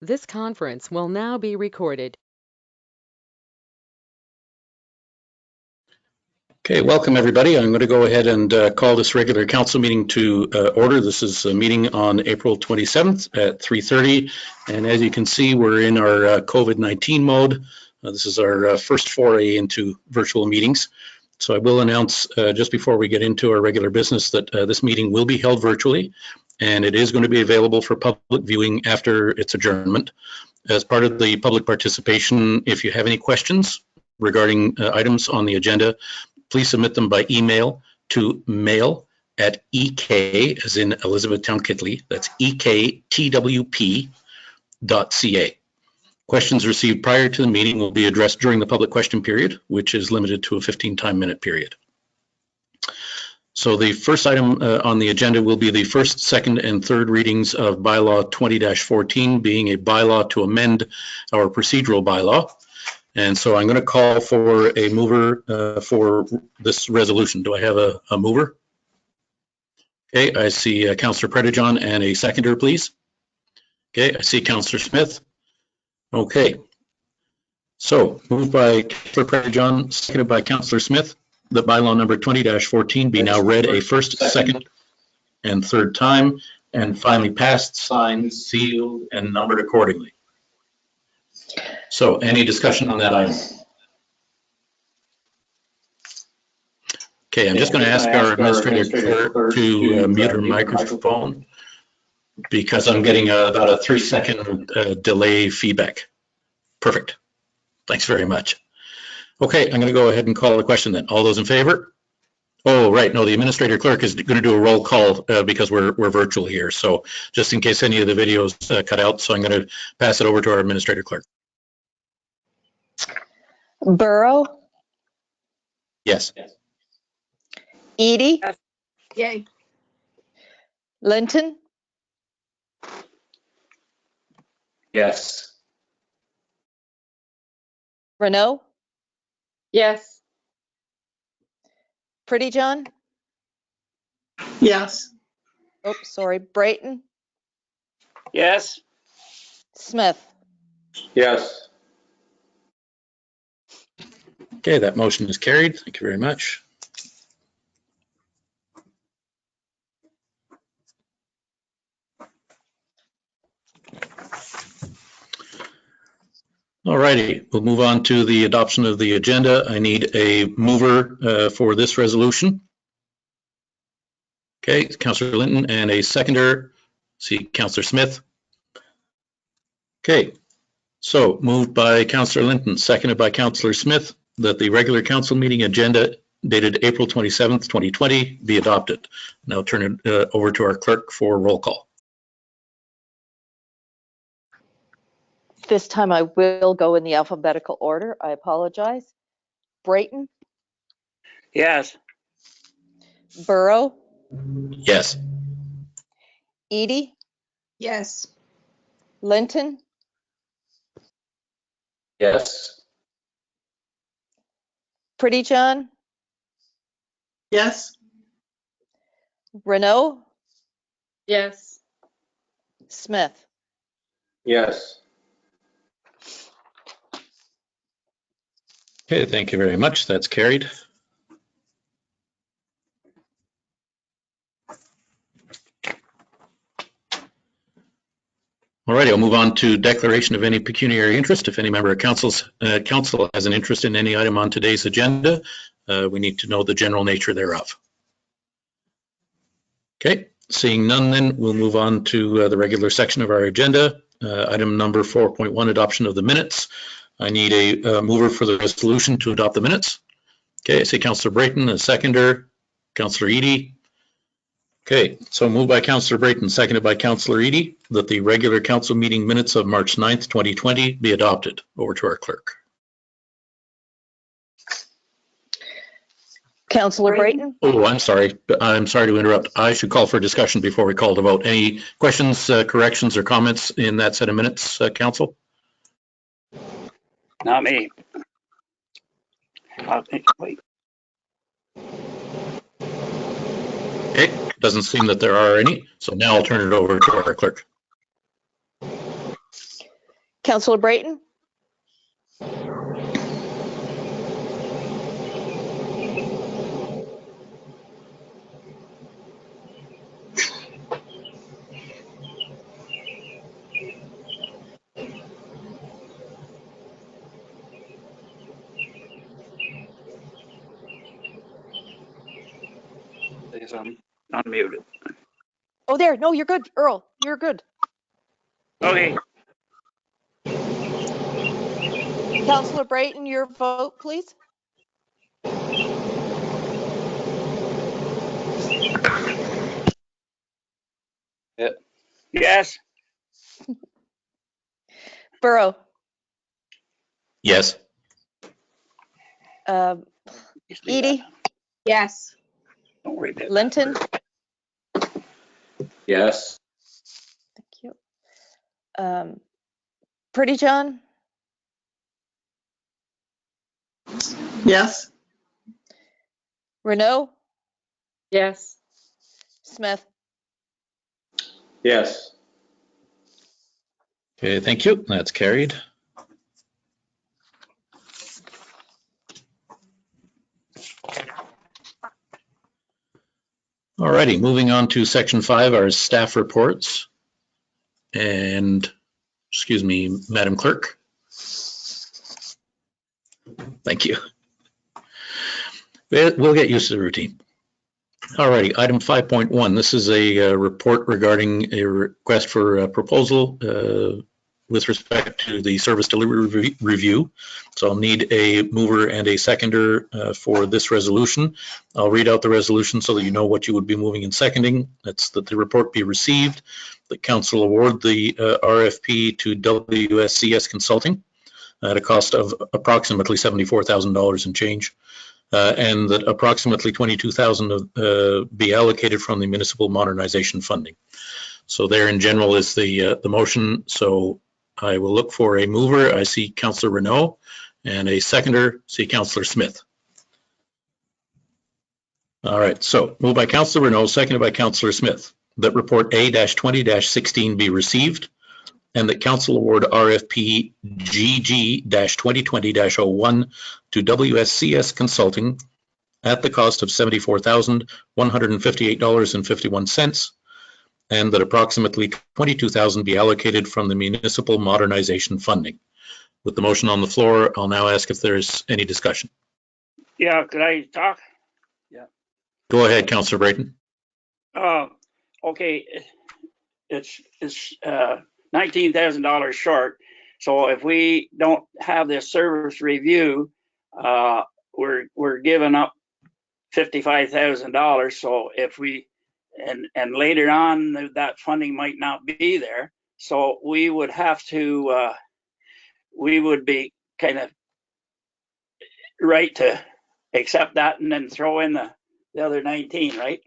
This conference will now be recorded. Okay, welcome everybody. I'm going to go ahead and call this regular council meeting to order. This is a meeting on April 27th at 3:30. And as you can see, we're in our COVID-19 mode. This is our first foray into virtual meetings. So I will announce just before we get into our regular business that this meeting will be held virtually, and it is going to be available for public viewing after its adjournment. As part of the public participation, if you have any questions regarding items on the agenda, please submit them by email to mail@ek, as in Elizabethtown-Kitley, that's ektwp.ca. Questions received prior to the meeting will be addressed during the public question period, which is limited to a 15-minute period. So the first item on the agenda will be the first, second, and third readings of Bylaw 20-14, being a bylaw to amend our procedural bylaw. And so I'm going to call for a mover for this resolution. Do I have a mover? Okay, I see Councillor Predejohn, and a seconder, please. Okay, I see Councillor Smith. Okay, so moved by Councillor Predejohn, seconded by Councillor Smith, that bylaw number 20-14 be now read a first, second, and third time, and finally passed, signed, sealed, and numbered accordingly. So any discussion on that item? Okay, I'm just going to ask our administrator clerk to mute her microphone because I'm getting about a 3-second delay feedback. Perfect. Thanks very much. Okay, I'm going to go ahead and call the question then. All those in favor? Oh, right. No, the administrator clerk is going to do a roll call because we're virtual here. So just in case any of the videos cut out, so I'm going to pass it over to our administrator clerk. Burrow? Yes. Edie? Yay. Linton? Yes. Renault? Yes. Predejohn? Yes. Oh, sorry. Brayton? Yes. Smith? Yes. Okay, that motion is carried. Thank you very much. All righty, we'll move on to the adoption of the agenda. I need a mover for this resolution. Okay, Councillor Linton, and a seconder. See Councillor Smith. Okay, so moved by Councillor Linton, seconded by Councillor Smith, that the regular council meeting agenda dated April 27th, 2020 be adopted. Now turn it over to our clerk for roll call. This time I will go in the alphabetical order. I apologize. Brayton? Yes. Burrow? Yes. Edie? Yes. Linton? Yes. Predejohn? Yes. Renault? Yes. Smith? Yes. Okay, thank you very much. That's carried. All right, I'll move on to declaration of any pecuniary interest. If any member of council has an interest in any item on today's agenda, we need to know the general nature thereof. Okay, seeing none, then we'll move on to the regular section of our agenda. Item number 4.1, adoption of the minutes. I need a mover for the resolution to adopt the minutes. Okay, I see Councillor Brayton, a seconder, Councillor Edie. Okay, so moved by Councillor Brayton, seconded by Councillor Edie, that the regular council meeting minutes of March 9th, 2020 be adopted. Over to our clerk. Councillor Brayton? Oh, I'm sorry. I'm sorry to interrupt. I should call for discussion before we call the vote. Any questions, corrections, or comments in that set of minutes, Council? Not me. Wait. Okay, doesn't seem that there are any. So now I'll turn it over to our clerk. Councillor Brayton? I'm unmuted. Oh, there. No, you're good, Earl. You're good. Okay. Councillor Brayton, your vote, please. Yes. Burrow? Yes. Edie? Yes. Don't read that. Linton? Yes. Thank you. Pretty John? Yes. Renault? Yes. Smith? Yes. Okay, thank you. That's carried. All righty, moving on to section 5, our staff reports. And, excuse me, Madam Clerk. Thank you. We'll get used to the routine. All righty, item 5.1. This is a report regarding a request for a proposal with respect to the service delivery review. So I'll need a mover and a seconder for this resolution. I'll read out the resolution so that you know what you would be moving and seconding. That's that the report be received, that council award the RFP to WSCS Consulting at a cost of approximately $74,000 and change. And that approximately $22,000 be allocated from the municipal modernization funding. So there in general is the motion. So I will look for a mover. I see Councillor Renault, and a seconder, see Councillor Smith. All right, so moved by Councillor Renault, seconded by Councillor Smith, that report A-20-16 be received, and that council award RFP GG-2020-01 to WSCS Consulting at the cost of $74,158.51, and that approximately $22,000 be allocated from the municipal modernization funding. With the motion on the floor, I'll now ask if there's any discussion. Yeah, could I talk? Go ahead, Councillor Brayton. Okay, it's $19,000 short. So if we don't have this service review, we're giving up $55,000. So if we and later on that funding might not be there, so we would have to we would be kind of right to accept that and then throw in the other 19, right?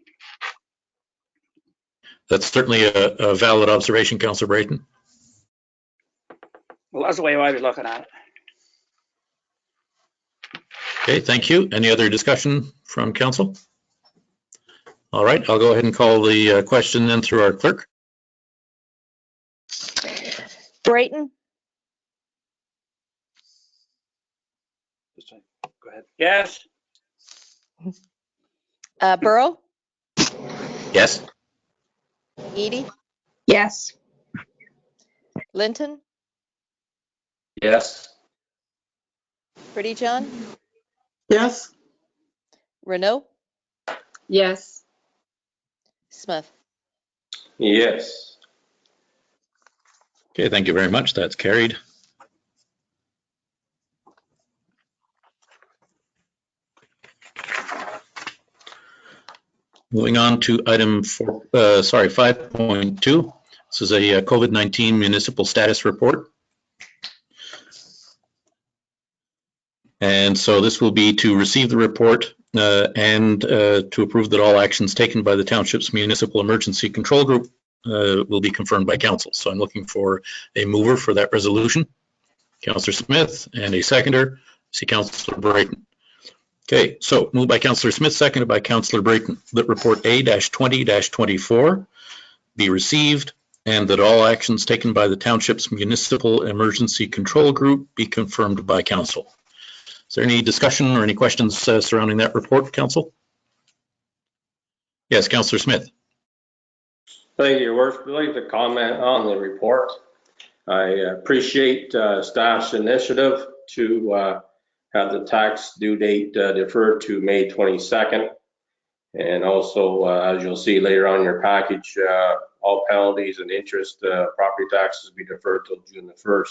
That's certainly a valid observation, Councillor Brayton. Well, that's the way I was looking at it. Okay, thank you. Any other discussion from council? All right, I'll go ahead and call the question then through our clerk. Brayton? Go ahead. Yes. Burrow? Yes. Edie? Yes. Linton? Yes. Pretty John? Yes. Renault? Yes. Smith? Yes. Okay, thank you very much. That's carried. Moving on to item 5.2. This is a COVID-19 municipal status report. And so this will be to receive the report and to approve that all actions taken by the Township's Municipal Emergency Control Group will be confirmed by council. So I'm looking for a mover for that resolution, Councillor Smith, and a seconder, see Councillor Brayton. Okay, so moved by Councillor Smith, seconded by Councillor Brayton, that report A-20-24 be received, and that all actions taken by the Township's Municipal Emergency Control Group be confirmed by Council. Is there any discussion or any questions surrounding that report, Council? Yes, Councillor Smith. Thank you, Worth. I'd like to comment on the report. I appreciate staff's initiative to have the tax due date deferred to May 22nd. And also, as you'll see later on in your package, all penalties and interest property taxes be deferred till June the 1st.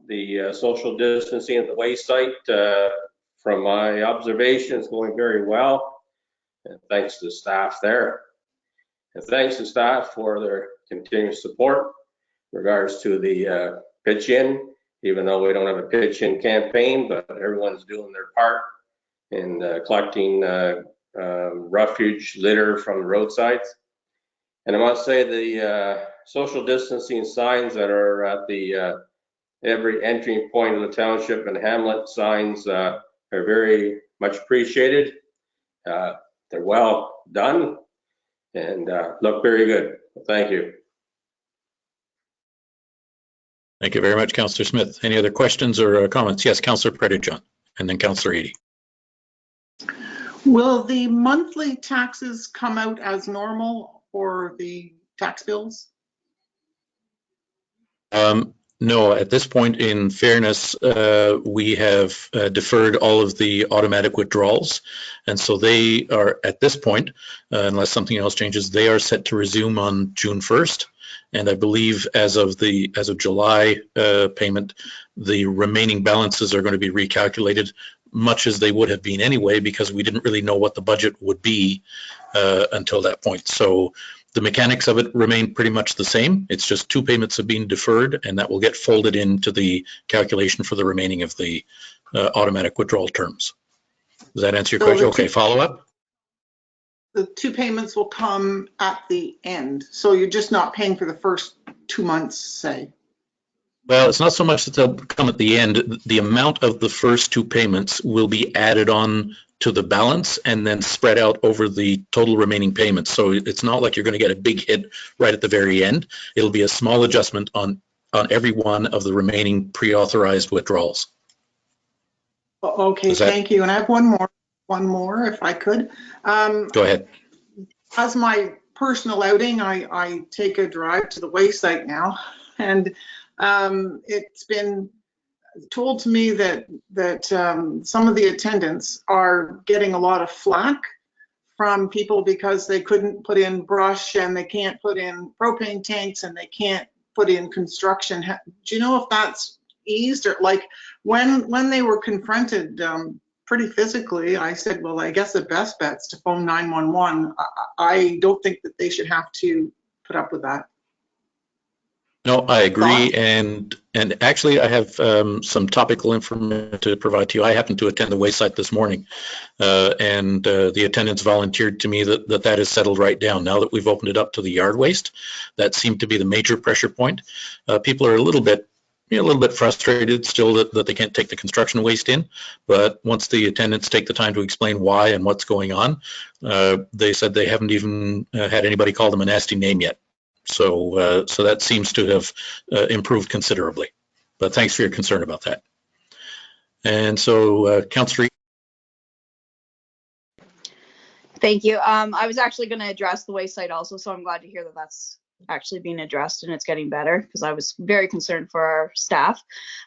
The social distancing at the waste site, from my observation, is going very well. And thanks to the staff there. And thanks to staff for their continued support in regards to the pitch in, even though we don't have a pitch in campaign, but everyone's doing their part in collecting refuge litter from the roadsides. And I must say the social distancing signs that are at the every entry point of the township and hamlet signs are very much appreciated. They're well done and look very good. Thank you. Thank you very much, Councillor Smith. Any other questions or comments? Yes, Councillor Predejohn, and then Councillor Eady. Will the monthly taxes come out as normal for the tax bills? No, at this point, in fairness, we have deferred all of the automatic withdrawals. And so they are, at this point, unless something else changes, they are set to resume on June 1st. And I believe as of July payment, the remaining balances are going to be recalculated, much as they would have been anyway, because we didn't really know what the budget would be until that point. So the mechanics of it remain pretty much the same. It's just 2 payments have been deferred, and that will get folded into the calculation for the remaining of the automatic withdrawal terms. Does that answer your question? Okay, follow up? The 2 payments will come at the end. So you're just not paying for the first 2 months, say? Well, it's not so much that they'll come at the end. The amount of the first 2 payments will be added on to the balance and then spread out over the total remaining payments. So it's not like you're going to get a big hit right at the very end. It'll be a small adjustment on every one of the remaining pre-authorized withdrawals. Okay, thank you. And I have one more if I could. Go ahead. As my personal outing, I take a drive to the waste site now, and it's been told to me that some of the attendants are getting a lot of flack from people because they couldn't put in brush and they can't put in propane tanks and they can't put in construction. Do you know if that's eased, or like when they were confronted pretty physically, I said, well, I guess the best bet's to phone 911. I don't think that they should have to put up with that. No, I agree. And actually, I have some topical information to provide to you. I happened to attend the waste site this morning, and the attendants volunteered to me that is settled right down. Now that we've opened it up to the yard waste, that seemed to be the major pressure point. People are a little bit frustrated still that they can't take the construction waste in, but once the attendants take the time to explain why and what's going on, they said they haven't even had anybody call them a nasty name yet. So that seems to have improved considerably. But thanks for your concern about that. And so, Councillor. Thank you. I was actually going to address the waste site also, so I'm glad to hear that that's actually being addressed and it's getting better, because I was very concerned for our staff.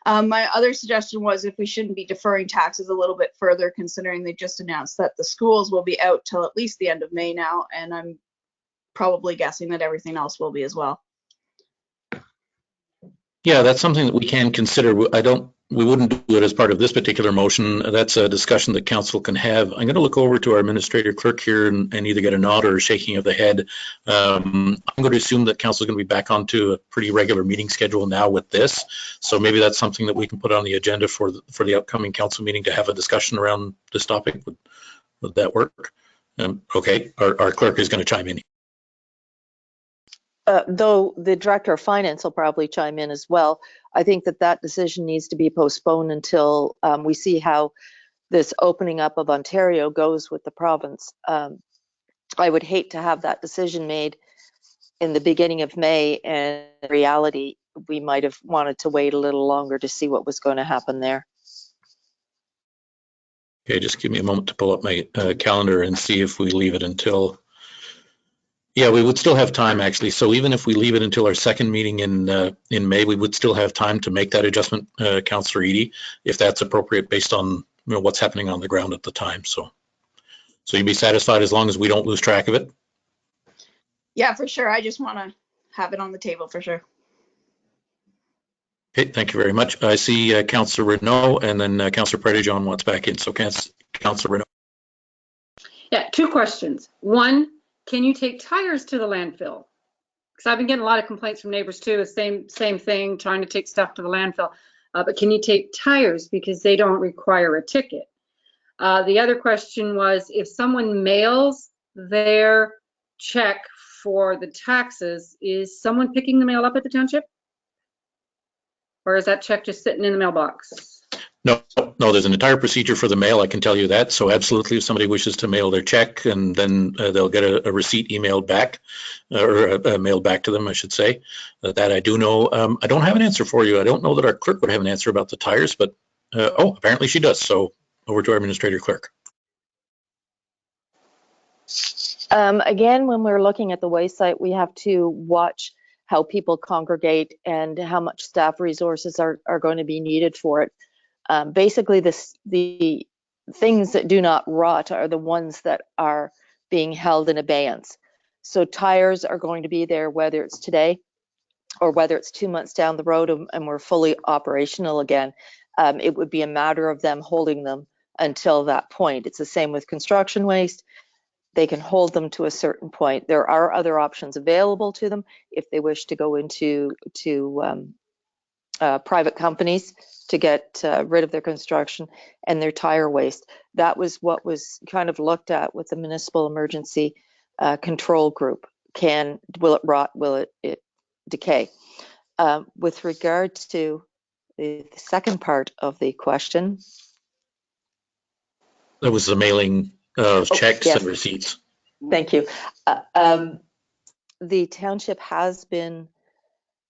My other suggestion was if we shouldn't be deferring taxes a little bit further, considering they just announced that the schools will be out till at least the end of May now, and I'm probably guessing that everything else will be as well. Yeah, that's something that we can consider. We wouldn't do it as part of this particular motion. That's a discussion that council can have. I'm going to look over to our administrator clerk here and either get a nod or a shaking of the head. I'm going to assume that council is going to be back onto a pretty regular meeting schedule now with this. So maybe that's something that we can put on the agenda for the upcoming council meeting to have a discussion around this topic. Would that work? Okay, our clerk is going to chime in. Though the director of finance will probably chime in as well, I think that decision needs to be postponed until we see how this opening up of Ontario goes with the province. I would hate to have that decision made in the beginning of May, and in reality, we might have wanted to wait a little longer to see what was going to happen there. Okay, just give me a moment to pull up my calendar and see if we leave it until, yeah, we would still have time actually. So even if we leave it until our second meeting in May, we would still have time to make that adjustment, Councillor Eady, if that's appropriate based on what's happening on the ground at the time. So you'd be satisfied as long as we don't lose track of it? Yeah, for sure. I just want to have it on the table for sure. Okay, thank you very much. I see Councillor Renault and then Councillor Predejohn wants back in. So Councillor Renault. Yeah, two questions. One, can you take tires to the landfill? Because I've been getting a lot of complaints from neighbors too, the same thing, trying to take stuff to the landfill. But can you take tires because they don't require a ticket? The other question was, if someone mails their check for the taxes, is someone picking the mail up at the township? Or is that check just sitting in the mailbox? No, there's an entire procedure for the mail, I can tell you that. So absolutely, if somebody wishes to mail their check, and then they'll get a receipt emailed back, or mailed back to them, I should say. That I do know. I don't have an answer for you. I don't know that our clerk would have an answer about the tires, but oh, apparently she does. So over to our administrator clerk. Again, when we're looking at the waste site, we have to watch how people congregate and how much staff resources are going to be needed for it. Basically, the things that do not rot are the ones that are being held in abeyance. So tires are going to be there whether it's today or whether it's 2 months down the road and we're fully operational again. It would be a matter of them holding them until that point. It's the same with construction waste. They can hold them to a certain point. There are other options available to them if they wish to go into private companies to get rid of their construction and their tire waste. That was what was kind of looked at with the municipal emergency control group. Will it rot? Will it decay? With regard to the second part of the question. That was the mailing of checks yes. and receipts. Thank you. The township has been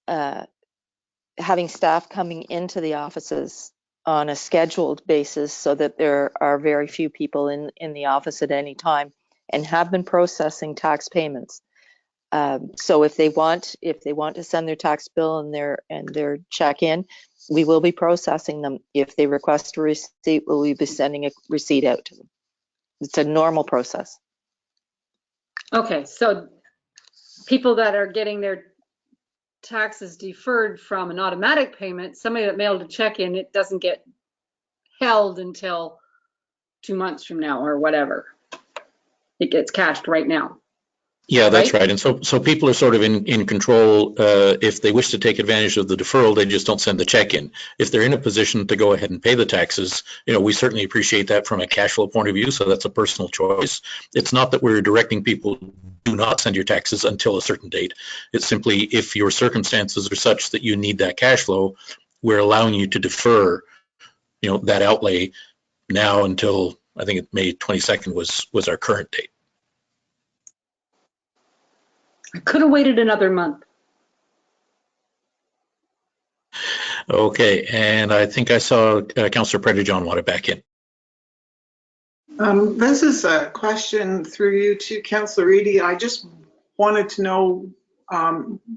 having staff coming into the offices on a scheduled basis so that there are very few people in the office at any time, and have been processing tax payments. So if they want to send their tax bill and their check in, we will be processing them. If they request a receipt, we'll be sending a receipt out to them. It's a normal process. Okay, so people that are getting their taxes deferred from an automatic payment, somebody that mailed a check in, it doesn't get held until 2 months from now or whatever. It gets cashed right now. Yeah, that's right. And so people are sort of in control. If they wish to take advantage of the deferral, they just don't send the check in. If they're in a position to go ahead and pay the taxes, we certainly appreciate that from a cash flow point of view. So that's a personal choice. It's not that we're directing people do not send your taxes until a certain date. It's simply if your circumstances are such that you need that cash flow, we're allowing you to defer, that outlay now until I think May 22nd was our current date. I could have waited another month. Okay, and I think I saw Councillor Predejohn want it back in. This is a question through you to Councillor Eady. I just wanted to know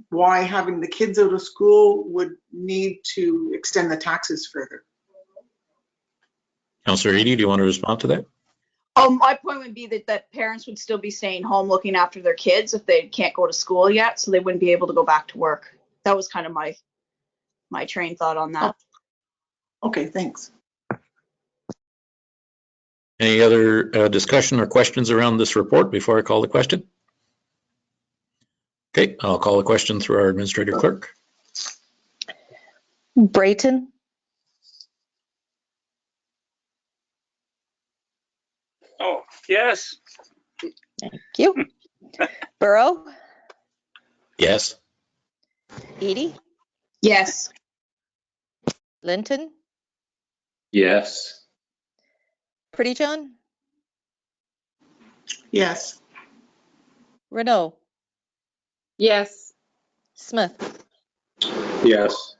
why having the kids out of school would need to extend the taxes further. Councillor Eady, do you want to respond to that? My point would be that parents would still be staying home looking after their kids if they can't go to school yet, so they wouldn't be able to go back to work. That was kind of my train thought on that. Oh. Okay, thanks. Any other discussion or questions around this report before I call the question? Okay, I'll call the question through our administrator clerk. Brayton. Oh, yes. Thank you. Burrow. Yes. Eady. Yes. Linton. Yes. Predejohn. Yes. Renault. Yes. Smith. Yes.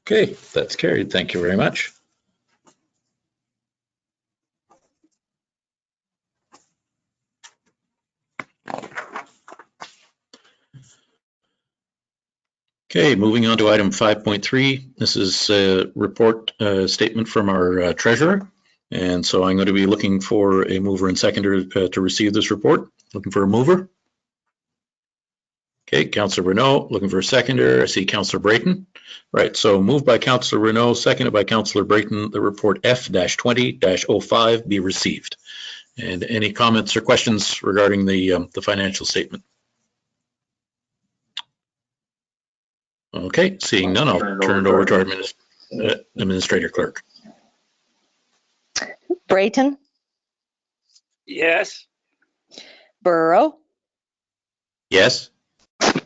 Okay, that's carried. Thank you very much. Okay, moving on to item 5.3. This is a report statement from our treasurer. And so I'm going to be looking for a mover and seconder to receive this report. Looking for a mover. Okay, Councillor Renault, looking for a seconder. I see Councillor Brayton. Right, so moved by Councillor Renault, seconded by Councillor Brayton, the report F-20-05 be received. And any comments or questions regarding the financial statement? Okay, seeing none, I'll turn it over to our administrator clerk. Brayton. Yes. Burrow. Yes.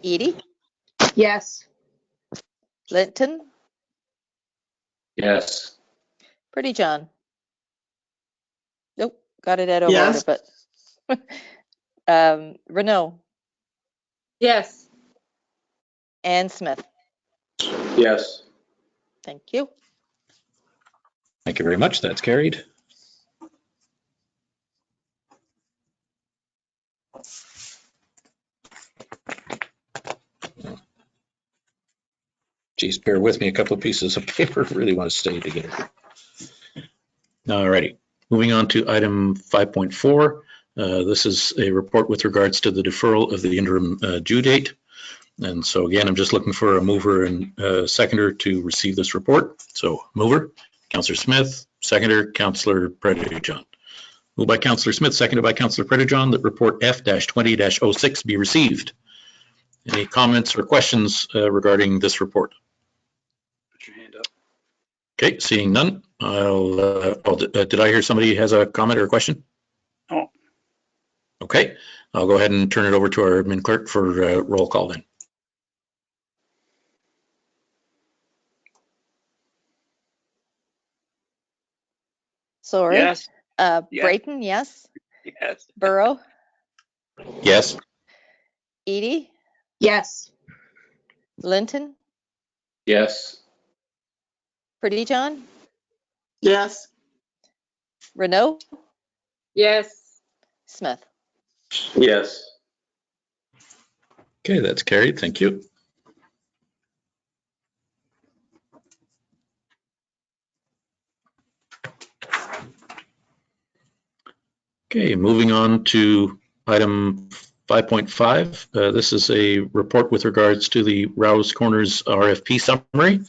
Edie. Yes. Linton. Yes. Pretty John. Nope, got it out of Yes. order, but Renault Yes. and Smith. Yes. Thank you. Thank you very much. That's carried. Geez, bear with me. A couple of pieces of paper really want to stay together. All righty. Moving on to item 5.4. This is a report with regards to the deferral of the interim due date. And so again, I'm just looking for a mover and seconder to receive this report. So mover, Councillor Smith, seconder, Councillor Predejohn. Moved by Councillor Smith, seconded by Councillor Predejohn, that report F-20-06 be received. Any comments or questions regarding this report? Put your hand up. Okay, seeing none, did I hear somebody has a comment or a question? Oh. Okay, I'll go ahead and turn it over to our admin clerk for roll call then. Sorry. Yes. Yes. Brayton, yes. Yes. Burrow. Yes. Edie. Yes. Linton. Yes. Pretty John. Yes. Renault. Yes. Smith. Yes. Okay, that's carried. Thank you. Okay, moving on to item 5.5. This is a report with regards to the Rouse Corners RFP summary.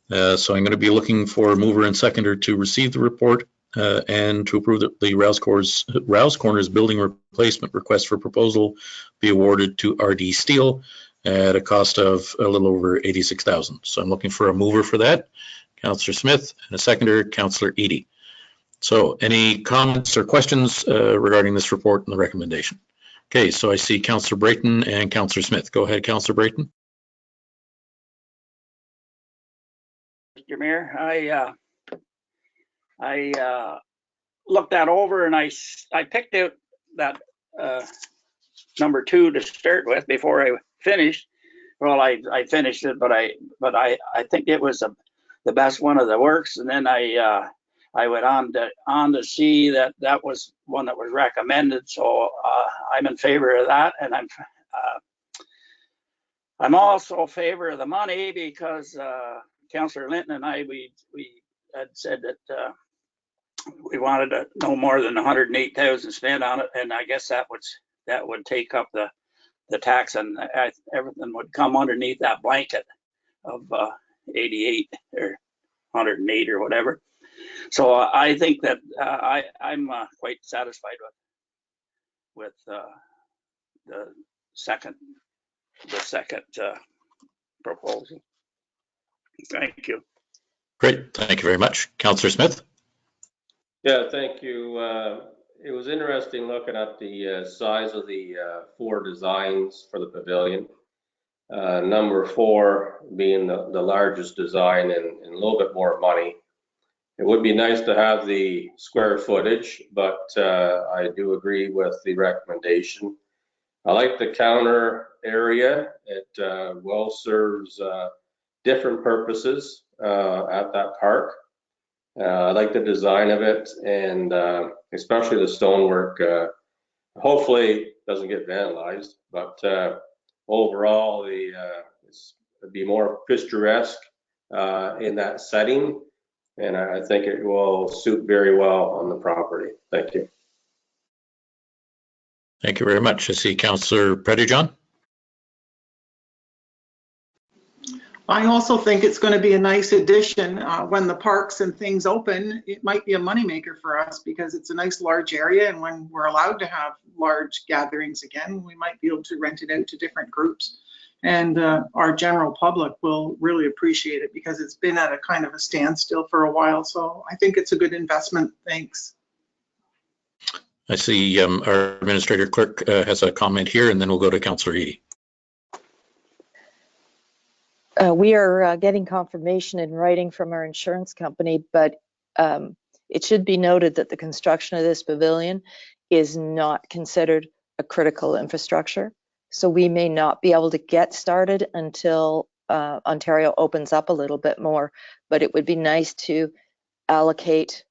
So I'm going to be looking for a mover and seconder to receive the report and to approve the Rouse Corners building replacement request for proposal be awarded to RD Steel at a cost of a little over $86,000. So I'm looking for a mover for that, Councillor Smith, and a seconder, Councillor Edie. So any comments or questions regarding this report and the recommendation? Okay, so I see Councillor Brayton and Councillor Smith. Go ahead, Councillor Brayton. Mr. Mayor, I looked that over and I picked out that number 2 to start with before I finished. Well, I finished it, but I think it was the best one of the works. And then I went on to see that was one that was recommended. So I'm in favor of that, and I'm also in favor of the money because Councillor Linton and I we had said that we wanted no more than 108,000 spent on it, and I guess that would take up the tax, and everything would come underneath that blanket of 88 or 108 or whatever. So I think that I'm quite satisfied with the second proposal. Thank you. Great, thank you very much. Councillor Smith. Yeah, thank you. It was interesting looking at the size of the 4 designs for the pavilion. Number 4 being the largest design and a little bit more money. It would be nice to have the square footage, but I do agree with the recommendation. I like the counter area. It well serves different purposes at that park. I like the design of it, and especially the stonework. Hopefully it doesn't get vandalized, but overall it'd be more picturesque in that setting, and I think it will suit very well on the property. Thank you. Thank you very much. I see Councillor Pettyjohn. I also think it's going to be a nice addition when the parks and things open. It might be a moneymaker for us because it's a nice large area, and when we're allowed to have large gatherings again, we might be able to rent it out to different groups. And our general public will really appreciate it because it's been at a kind of a standstill for a while. So I think it's a good investment. Thanks. I see our administrator clerk has a comment here, and then we'll go to Councillor Eady. We are getting confirmation in writing from our insurance company, but it should be noted that the construction of this pavilion is not considered a critical infrastructure. So we may not be able to get started until Ontario opens up a little bit more, but it would be nice to allocate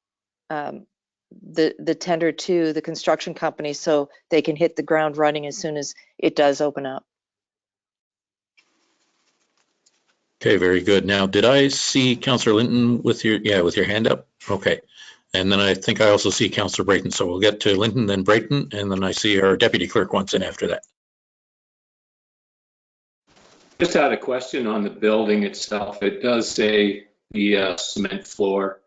the tender to the construction company so they can hit the ground running as soon as it does open up. Okay, very good. Now, did I see Councillor Linton with your hand up? Okay. And then I think I also see Councillor Brayton. So we'll get to Linton, then Brayton, and then I see our deputy clerk wants in after that. Just had a question on the building itself. It does say the cement floor.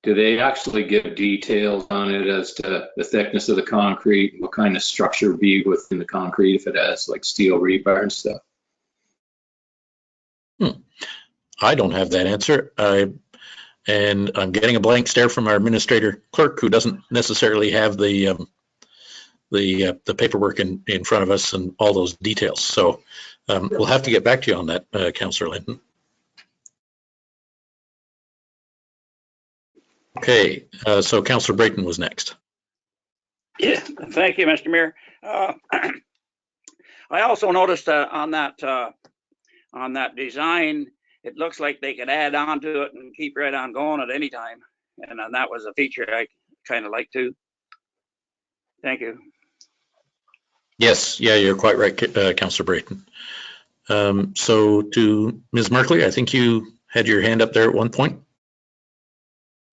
Do they actually give details on it as to the thickness of the concrete, what kind of structure would be within the concrete if it has like steel rebar and stuff? I don't have that answer. And I'm getting a blank stare from our administrator clerk, who doesn't necessarily have the paperwork in front of us and all those details. So we'll have to get back to you on that, Councillor Linton. Okay, so Councillor Brayton was next. Yeah, thank you, Mr. Mayor. I also noticed on that design, it looks like they could add on to it and keep right on going at any time. And that was a feature I kind of like too. Thank you. Yes, yeah, you're quite right, Councillor Brayton. So to Ms. Merkley, I think you had your hand up there at one point.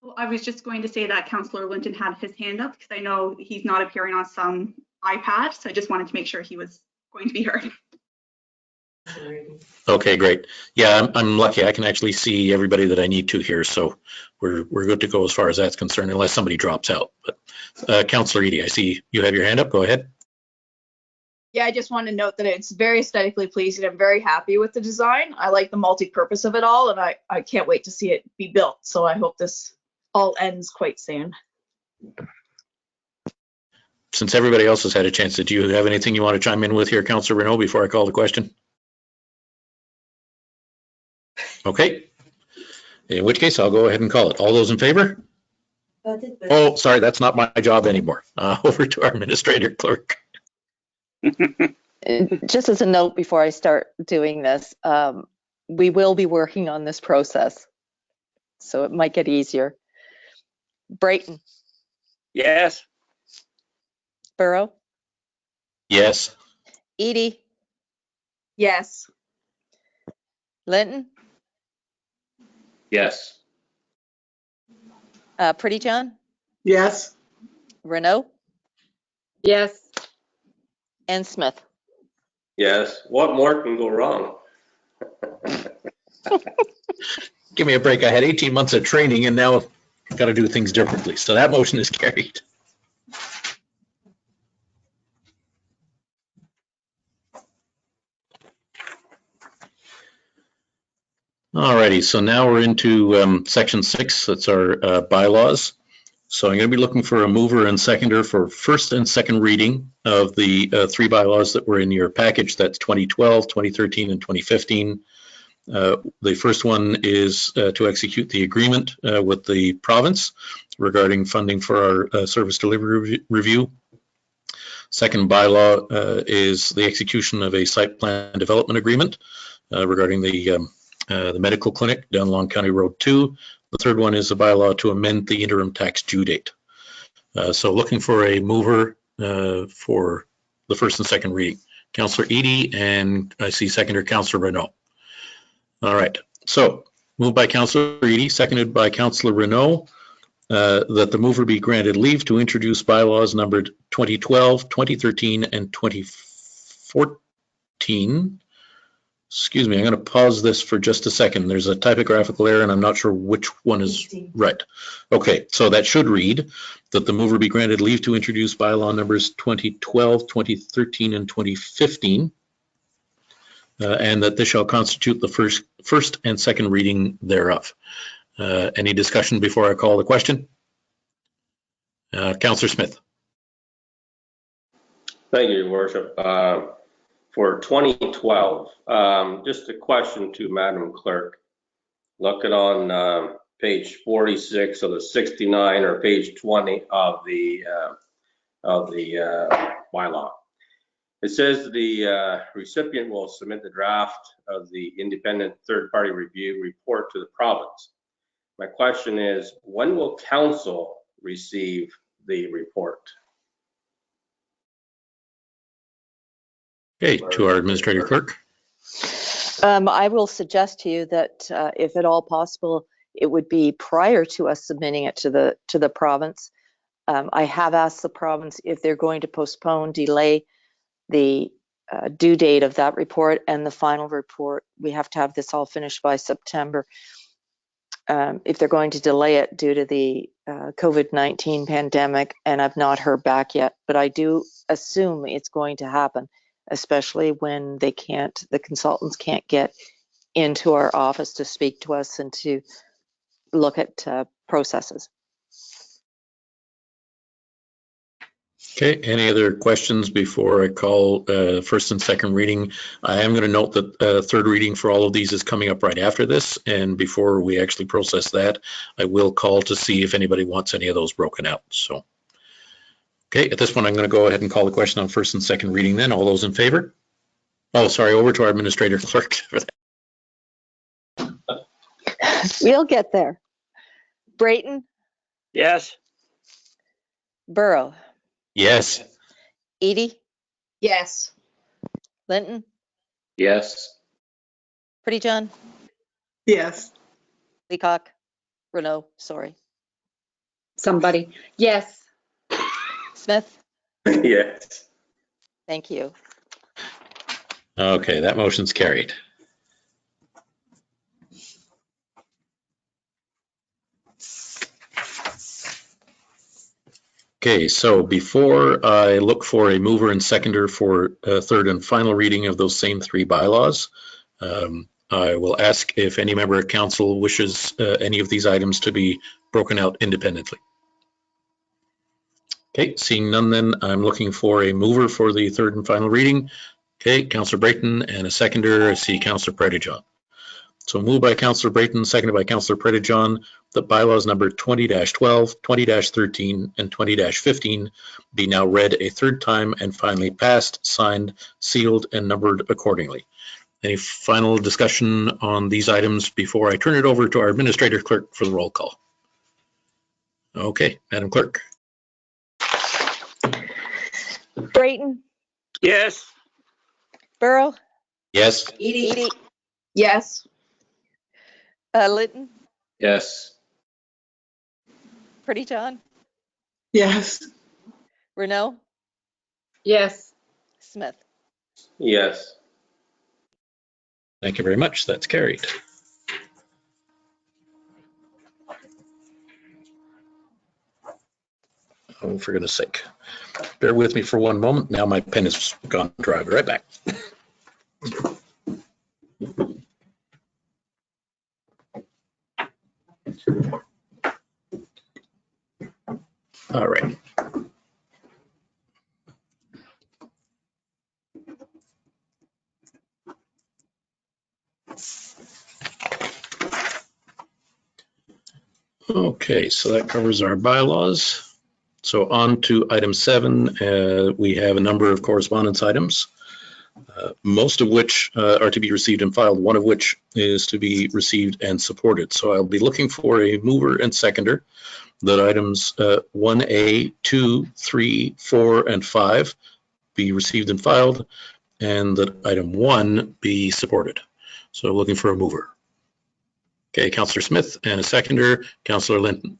Well, I was just going to say that Councillor Linton had his hand up because I know he's not appearing on some iPad, so I just wanted to make sure he was going to be heard. Okay, great. Yeah, I'm lucky. I can actually see everybody that I need to here, so we're good to go as far as that's concerned, unless somebody drops out. But Councillor Eady, I see you have your hand up. Go ahead. Yeah, I just want to note that it's very aesthetically pleasing. I'm very happy with the design. I like the multi-purpose of it all, and I can't wait to see it be built. So I hope this all ends quite soon. Since everybody else has had a chance, do you have anything you want to chime in with here, Councillor Renault, before I call the question? Okay, in which case I'll go ahead and call it. All those in favor? Oh, sorry, that's not my job anymore. Over to our administrator clerk. Just as a note before I start doing this, we will be working on this process, so it might get easier. Brayton. Yes. Burrow. Yes. Eady. Yes. Linton. Yes. Pretty John. Yes. Renault. Yes. And Smith. Yes. What more can go wrong? Give me a break. I had 18 months of training and now I've got to do things differently. So that motion is carried. Alrighty, so now we're into section 6. That's our bylaws. So I'm going to be looking for a mover and seconder for first and second reading of the 3 bylaws that were in your package. That's 2012, 2013, and 2015. The first one is to execute the agreement with the province regarding funding for our service delivery review. Second bylaw is the execution of a site plan development agreement regarding the medical clinic down Long County Road 2. The third one is a bylaw to amend the interim tax due date. So looking for a mover for the first and second reading. Councillor Eadie, and I see seconder Councillor Renault. All right, so moved by Councillor Eadie, seconded by Councillor Renault, that the mover be granted leave to introduce bylaws numbered 2012, 2013, and 2014. Excuse me, I'm going to pause this for just a second. There's a typographical error and I'm not sure which one is right. Okay, so that should read that the mover be granted leave to introduce bylaw numbers 2012, 2013, and 2015, and that this shall constitute the first and second reading thereof. Any discussion before I call the question? Councillor Smith. Thank you, Your Worship. For 2012, just a question to Madam Clerk. Looking on page 46 of the 69 or page 20 of the bylaw. It says the recipient will submit the draft of the independent third-party review report to the province. My question is, when will council receive the report? Okay, to our administrator clerk. I will suggest to you that if at all possible, it would be prior to us submitting it to the province. I have asked the province if they're going to postpone, delay the due date of that report and the final report. We have to have this all finished by September. If they're going to delay it due to the COVID-19 pandemic, and I've not heard back yet, but I do assume it's going to happen, especially when the consultants can't get into our office to speak to us and to look at processes. Okay, any other questions before I call first and second reading? I am going to note that third reading for all of these is coming up right after this, and before we actually process that, I will call to see if anybody wants any of those broken out. So, okay, at this point, I'm going to go ahead and call the question on first and second reading then. All those in favor? Oh, sorry, over to our administrator clerk for that. We'll get there. Brayton? Yes. Burrow? Yes. Eadie? Yes. Linton? Yes. Pretty John? Yes. Leacock? Renault, sorry. Somebody. Yes. Smith? Yes. Thank you. Okay, that motion's carried. Okay, so before I look for a mover and seconder for third and final reading of those same three bylaws, I will ask if any member of council wishes any of these items to be broken out independently. Okay, seeing none then, I'm looking for a mover for the third and final reading. Okay, Councillor Brayton, and a seconder, I see Councillor Predijon. So moved by Councillor Brayton, seconded by Councillor Predijon, that bylaws number 20-12, 20-13, and 20-15 be now read a third time and finally passed, signed, sealed, and numbered accordingly. Any final discussion on these items before I turn it over to our administrator clerk for the roll call? Okay, Madam Clerk. Brayton? Yes. Burrow? Yes. Eadie? Yes. Linton? Yes. Pretty John? Yes. Renault? Yes. Smith? Yes. Thank you very much. That's carried. Oh, for goodness sake. Bear with me for one moment. Now my pen is gone dry. I'll be right back. All right. Okay, so that covers our bylaws. So on to item 7. We have a number of correspondence items, most of which are to be received and filed, one of which is to be received and supported. So I'll be looking for a mover and seconder that items 1A, 2, 3, 4, and 5 be received and filed, and that item 1 be supported. So looking for a mover. Okay, Councillor Smith, and a seconder, Councillor Linton.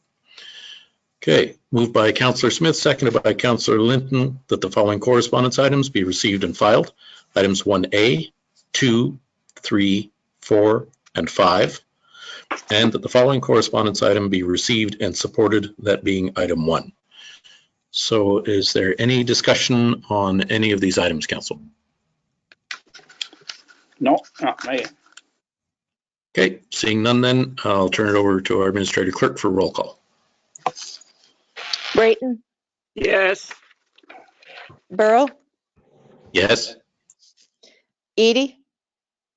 Okay, moved by Councillor Smith, seconded by Councillor Linton, that the following correspondence items be received and filed. Items 1A, 2, 3, 4, and 5. And that the following correspondence item be received and supported, that being item 1. So is there any discussion on any of these items, Council? No, not me. Okay, seeing none then, I'll turn it over to our Administrator Clerk for roll call. Brayton, Yes. Burrow, Yes. Edie,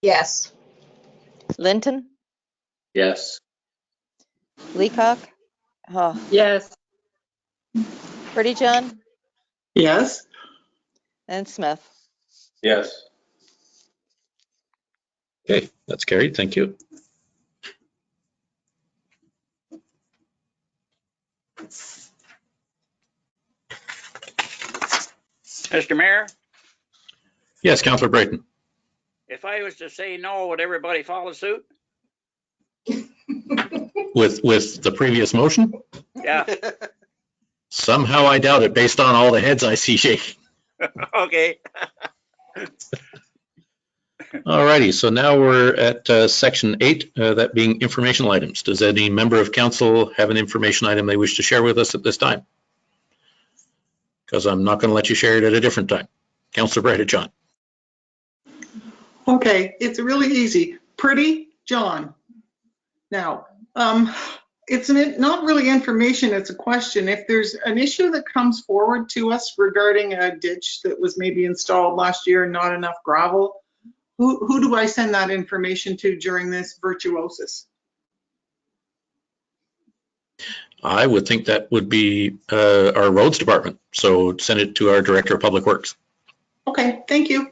Yes. Linton, Yes. Leacock, Yes. Pretty John, Yes. and Smith. Yes. Okay, that's carried. Thank you. Mr. Mayor, Yes, Councillor Brayton. if I was to say no, would everybody follow suit? With the previous motion? Yeah. Somehow I doubt it based on all the heads I see shaking. Okay. Alrighty, so now we're at section 8, that being informational items. Does any member of council have an information item they wish to share with us at this time? Because I'm not going to let you share it at a different time. Councillor Brayton John. Okay, it's really easy. Pretty John. Now, it's not really information, it's a question. If there's an issue that comes forward to us regarding a ditch that was maybe installed last year and not enough gravel, who do I send that information to during this virtuosis? I would think that would be our roads department. So send it to our Director of Public Works. Okay, thank you.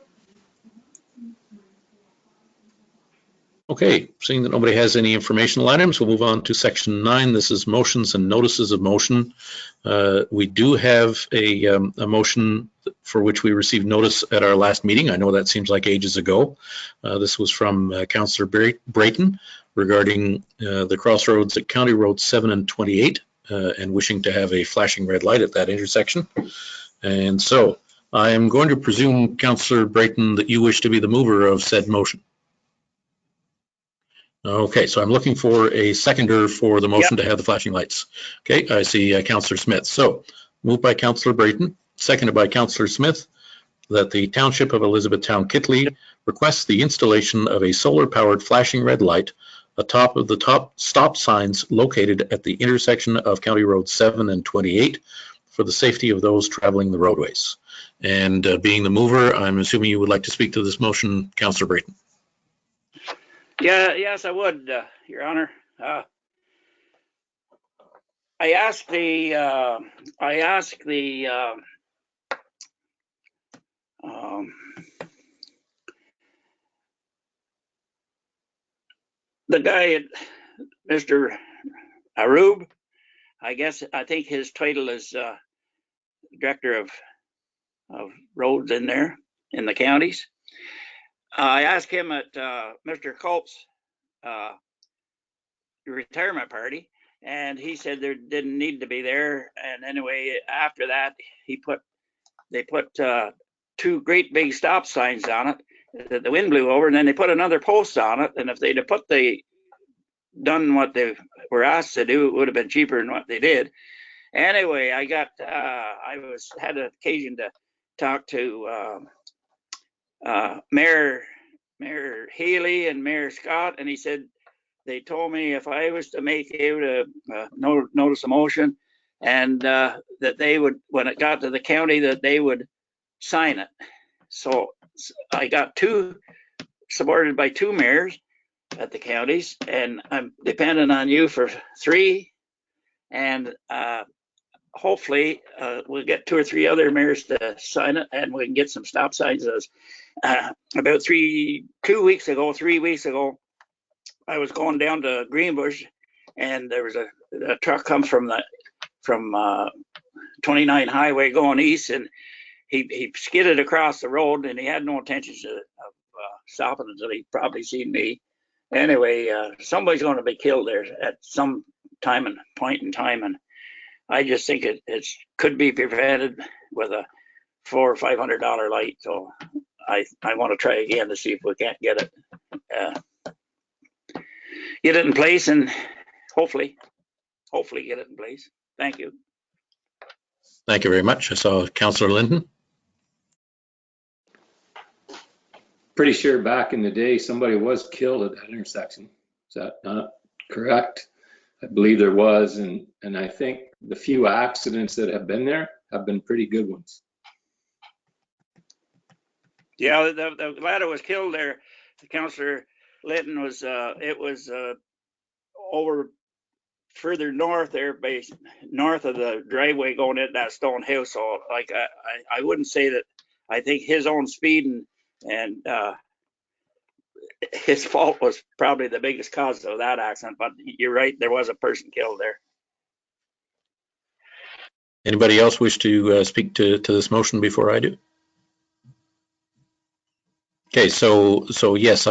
Okay, seeing that nobody has any informational items, we'll move on to section 9. This is motions and notices of motion. We do have a motion for which we received notice at our last meeting. I know that seems like ages ago. This was from Councillor Brayton regarding the crossroads at County Road 7 and 28 and wishing to have a flashing red light at that intersection. And so I am going to presume, Councillor Brayton, that you wish to be the mover of said motion. Okay, so I'm looking for a seconder for the motion to have the flashing lights. Okay, I see Councillor Smith. So moved by Councillor Brayton, seconded by Councillor Smith, that the Township of Elizabethtown-Kitley requests the installation of a solar-powered flashing red light atop of the top stop signs located at the intersection of County Road 7 and 28 for the safety of those traveling the roadways. And being the mover, I'm assuming you would like to speak to this motion, Councillor Brayton. Yeah, yes, I would, Your Honor. I asked the guy, Mr. Arub, I think his title is Director of Roads in there in the counties. I asked him at Mr. Culp's retirement party, and he said there didn't need to be there. And anyway, after that, they put 2 great big stop signs on it that the wind blew over, and then they put another post on it. And if they'd have done what they were asked to do, it would have been cheaper than what they did. Anyway, I had an occasion to talk to Mayor Healy and Mayor Scott, and he said they told me if I was to make a notice of motion, and that they would, when it got to the county, that they would sign it. So I got 2 supported by 2 mayors at the counties, and I'm depending on you for 3. And hopefully we'll get 2 or 3 other mayors to sign it, and we can get some stop signs. About 3 weeks ago, I was going down to Greenbush, and there was a truck come from 29 highway going east, and he skidded across the road, and he had no intentions of stopping until he probably seen me. Anyway, somebody's going to be killed there at some point in time, and I just think it could be prevented with a $400 or $500 light. So I want to try again to see if we can't get it in place, and hopefully get it in place. Thank you. Thank you very much. I saw Councillor Linden. Pretty sure back in the day, somebody was killed at that intersection. Is that not correct? I believe there was, and I think the few accidents that have been there have been pretty good ones. Yeah, the lad who was killed there, Councillor Linton, was it was over further north there, north of the driveway going into that stone house. So like I wouldn't say that. I think his own speed and his fault was probably the biggest cause of that accident. But you're right, there was a person killed there. Anybody else wish to speak to this motion before I do? Okay, so yes,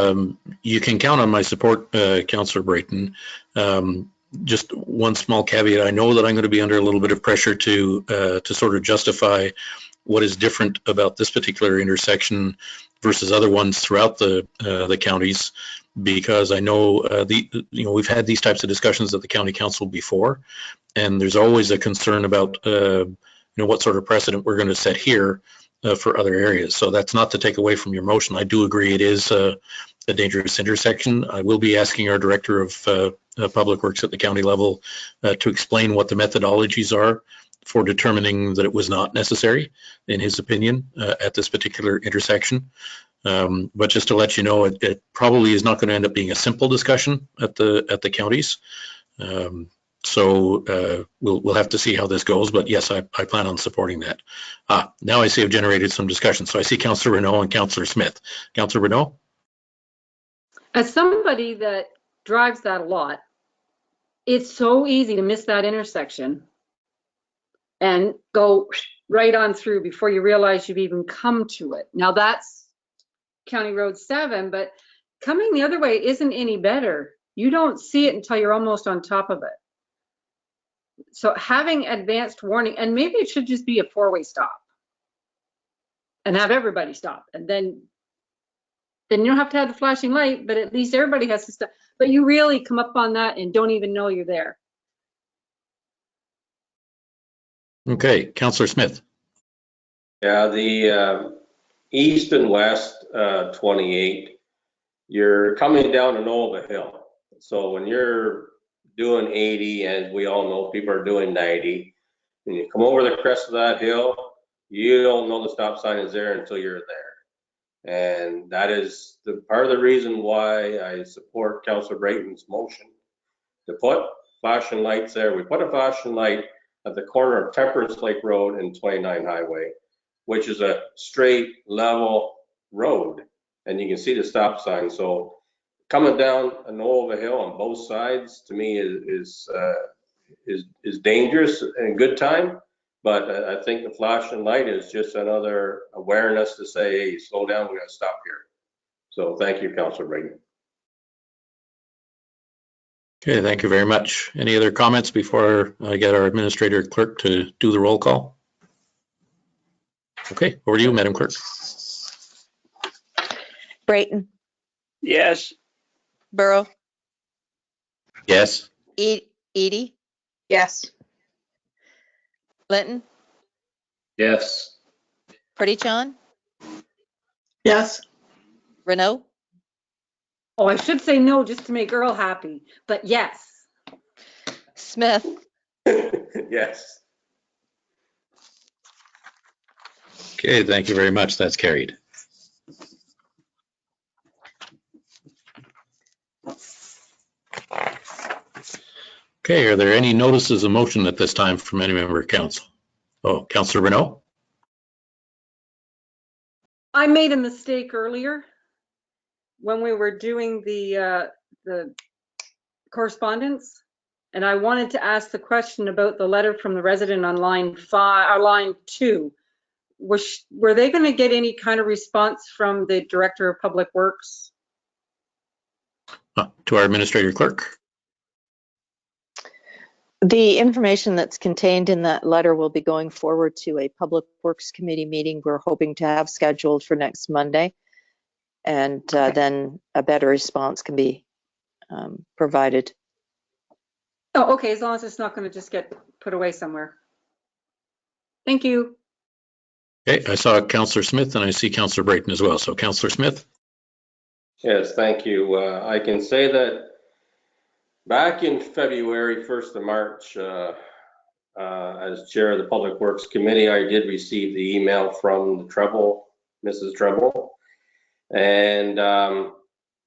you can count on my support, Councillor Brayton. Just one small caveat: I know that I'm going to be under a little bit of pressure to sort of justify what is different about this particular intersection versus other ones throughout the counties, because I know we've had these types of discussions at the county council before, and there's always a concern about what sort of precedent we're going to set here for other areas. So that's not to take away from your motion. I do agree it is a dangerous intersection. I will be asking our Director of Public Works at the county level to explain what the methodologies are for determining that it was not necessary, in his opinion, at this particular intersection. But just to let you know, it probably is not going to end up being a simple discussion at the counties. So we'll have to see how this goes, but yes, I plan on supporting that. Now I see I've generated some discussion. So I see Councillor Renault and Councillor Smith. Councillor Renault? As somebody that drives that a lot, it's so easy to miss that intersection and go right on through before you realize you've even come to it. Now that's County Road 7, but coming the other way isn't any better. You don't see it until you're almost on top of it. So having advanced warning, and maybe it should just be a 4-way stop and have everybody stop, and then you don't have to have the flashing light, but at least everybody has to stop. But you really come up on that and don't even know you're there. Okay, Councillor Smith. Yeah, the east and west 28, you're coming down an Nova Hill. So when you're doing 80, as we all know, people are doing 90, and you come over the crest of that hill, you don't know the stop sign is there until you're there. And that is part of the reason why I support Councillor Brayton's motion to put flashing lights there. We put a flashing light at the corner of Temperance Lake Road and 29 Highway, which is a straight level road, and you can see the stop sign. So coming down a Nova Hill on both sides, to me, is dangerous and good time. But I think the flashing light is just another awareness to say, hey, slow down, we got to stop here. So thank you, Councillor Brayton. Okay, thank you very much. Any other comments before I get our administrator clerk to do the roll call? Okay, over to you, Madam Clerk. Brayton, Yes. Burrow, Yes. Edie, Yes. Linton, Yes. Pretty John, Yes. Renault, Oh, I should say no just to make Earl happy, but yes. Smith, Yes. Okay, thank you very much. That's carried. Okay, are there any notices of motion at this time from any member of council? Oh, Councillor Renault? I made a mistake earlier when we were doing the correspondence, and I wanted to ask the question about the letter from the resident on line 2. Were they going to get any kind of response from the Director of Public Works? To our administrator clerk. The information that's contained in that letter will be going forward to a Public Works Committee meeting we're hoping to have scheduled for next Monday. And then a better response can be provided. Oh, okay, as long as it's not going to just get put away somewhere. Thank you. Okay, I saw Councillor Smith and I see Councillor Brayton as well. So Councillor Smith. Yes, thank you. I can say that back in February, 1st of March, as chair of the Public Works Committee, I did receive the email from the Treble, Mrs. Treble. And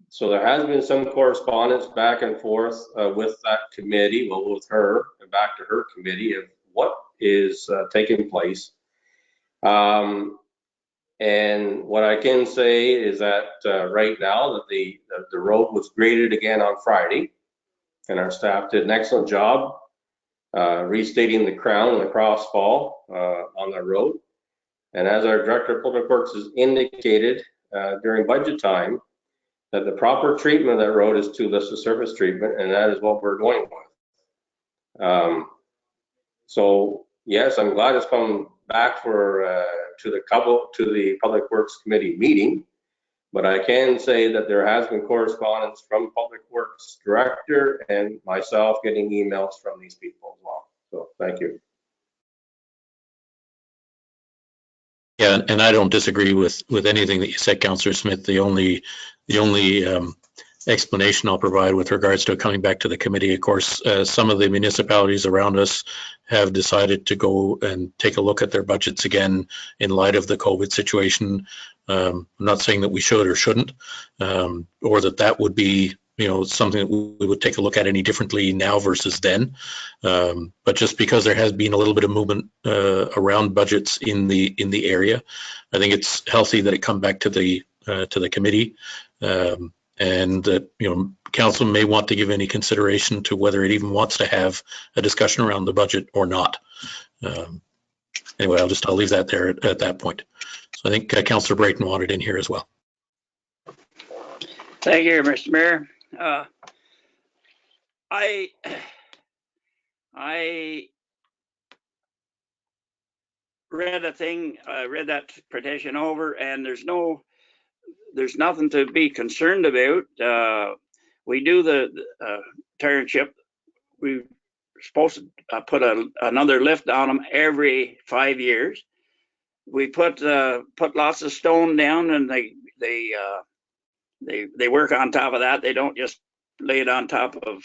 so there has been some correspondence back and forth with that committee, well, with her and back to her committee of what is taking place. And what I can say is that right now that the road was graded again on Friday, and our staff did an excellent job restating the crown and the crossfall on the road. And as our Director of Public Works has indicated during budget time, that the proper treatment of that road is two-listed surface treatment, and that is what we're going with. So yes, I'm glad it's come back for to the Public Works Committee meeting, but I can say that there has been correspondence from Public Works Director and myself getting emails from these people as well. So thank you. Yeah, and I don't disagree with anything that you said, Councillor Smith. The only explanation I'll provide with regards to it coming back to the committee, of course, some of the municipalities around us have decided to go and take a look at their budgets again in light of the COVID situation. I'm not saying that we should or shouldn't, or that would be, you know, something that we would take a look at any differently now versus then. But just because there has been a little bit of movement around budgets in the area, I think it's healthy that it come back to the committee, and that, you know, council may want to give any consideration to whether it even wants to have a discussion around the budget or not. Anyway, I'll leave that there at that point. So I think Councillor Brayton wanted in here as well. Thank you, Mr. Mayor. I read that petition over, and there's nothing to be concerned about. We do the Township. We're supposed to put another lift on them every 5 years. We put lots of stone down, and they work on top of that. They don't just lay it on top of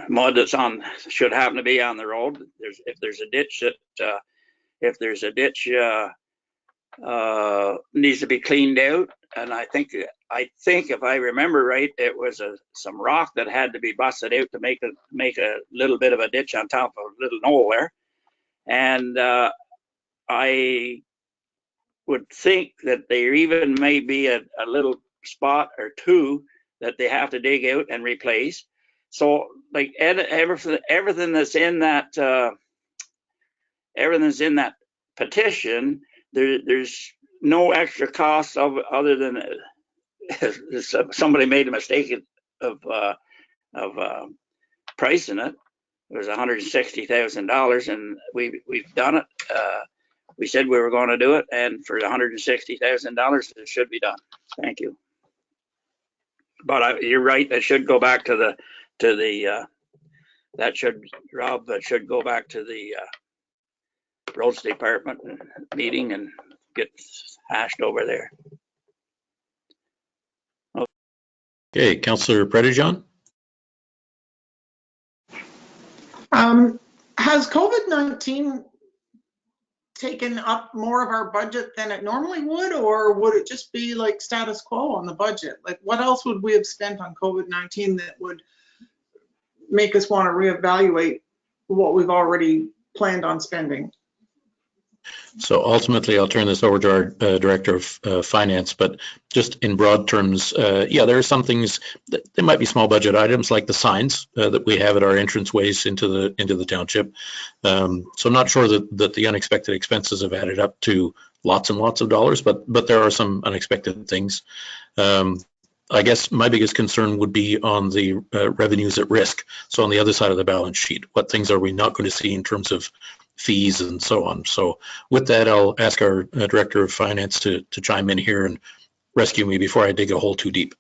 mud that's should happen to be on the road. If there's a ditch needs to be cleaned out, and I think if I remember right, it was some rock that had to be busted out to make a little bit of a ditch on top of a little knoll there. And I would think that there even may be a little spot or two that they have to dig out and replace. So like everything that's in that petition, there's no extra cost other than somebody made a mistake of pricing it. It was $160,000, and we've done it. We said we were going to do it, and for $160,000, it should be done. Thank you. But you're right. It should go back to the that should go back to the roads department meeting and get hashed over there. Okay, Councillor Predejan. Has COVID-19 taken up more of our budget than it normally would, or would it just be like status quo on the budget? Like, what else would we have spent on COVID-19 that would make us want to reevaluate what we've already planned on spending. So ultimately, I'll turn this over to our Director of Finance, but just in broad terms, yeah, there are some things that they might be small budget items like the signs that we have at our entranceways into the township. So I'm not sure that the unexpected expenses have added up to lots and lots of dollars, but there are some unexpected things. I guess my biggest concern would be on the revenues at risk. So on the other side of the balance sheet, what things are we not going to see in terms of fees and so on. So with that, I'll ask our Director of Finance to chime in here and rescue me before I dig a hole too deep.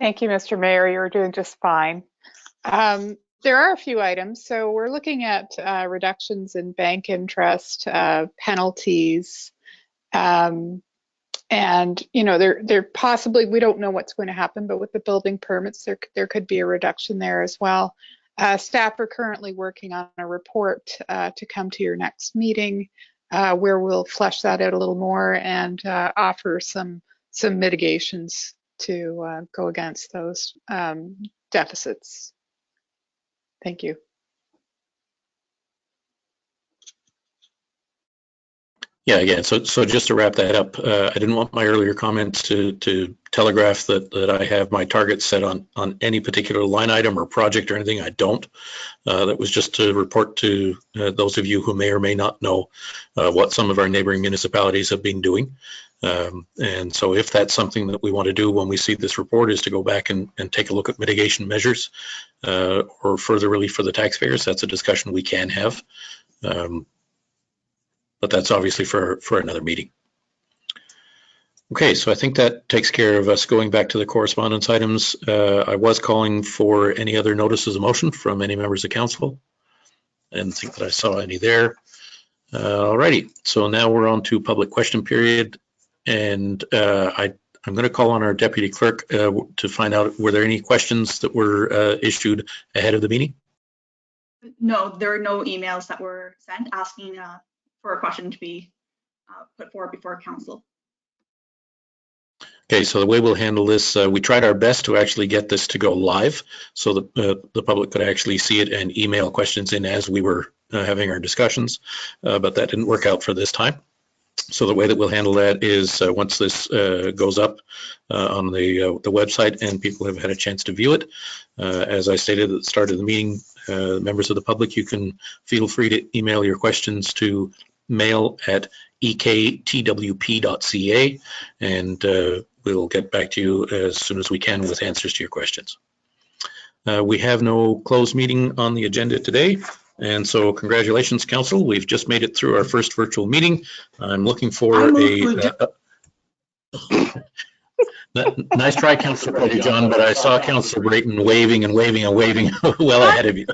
Thank you, Mr. Mayor. You're doing just fine. There are a few items. So we're looking at reductions in bank interest, penalties, and they're possibly, we don't know what's going to happen, but with the building permits, there could be a reduction there as well. Staff are currently working on a report to come to your next meeting where we'll flesh that out a little more and offer some mitigations to go against those deficits. Thank you. Yeah, again, so just to wrap that up, I didn't want my earlier comments to telegraph that I have my targets set on any particular line item or project or anything. I don't. That was just to report to those of you who may or may not know what some of our neighboring municipalities have been doing. And so if that's something that we want to do when we see this report is to go back and take a look at mitigation measures or further relief for the taxpayers, that's a discussion we can have. But that's obviously for another meeting. Okay, so I think that takes care of us going back to the correspondence items. I was calling for any other notices of motion from any members of council. I didn't think that I saw any there. Alrighty, so now we're on to public question period. And I'm going to call on our deputy clerk to find out, were there any questions that were issued ahead of the meeting? No, there are no emails that were sent asking for a question to be put forward before council. Okay, so the way we'll handle this, we tried our best to actually get this to go live so that the public could actually see it and email questions in as we were having our discussions, but that didn't work out for this time. So the way that we'll handle that is once this goes up on the website and people have had a chance to view it, as I stated at the start of the meeting, members of the public, you can feel free to email your questions to mail@ektwp.ca, and we'll get back to you as soon as we can with answers to your questions. We have no closed meeting on the agenda today, and so congratulations, Council. We've just made it through our first virtual meeting. I'm looking for nice try, Councillor Petty John, but I saw Councillor Brayton waving and waving and waving well ahead of you.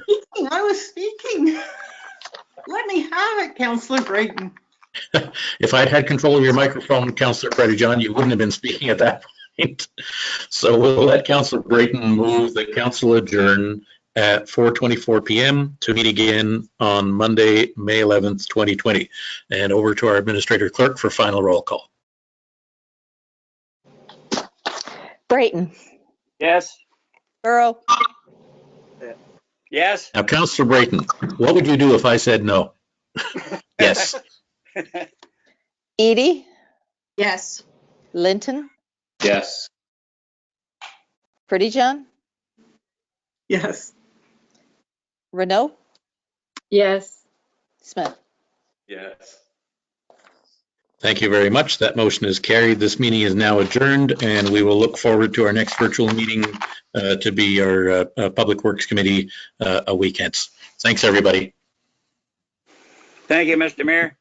I was speaking. Let me have it, Councillor Brayton. If I'd had control of your microphone, Councillor Petty John, you wouldn't have been speaking at that point. So we'll let Councillor Brayton move the council adjourn at 4:24 p.m. to meet again on Monday, May 11th, 2020. And over to our administrator clerk for final roll call. Brayton. Yes. Burrow. Yes. Now, Councillor Brayton, what would you do if I said no? Yes. Edie. Yes. Linton. Yes. Pretty John. Yes. Renault. Yes. Smith. Yes. Thank you very much. That motion is carried. This meeting is now adjourned, and we will look forward to our next virtual meeting to be our Public Works Committee a week hence. Thanks, everybody. Thank you, Mr. Mayor.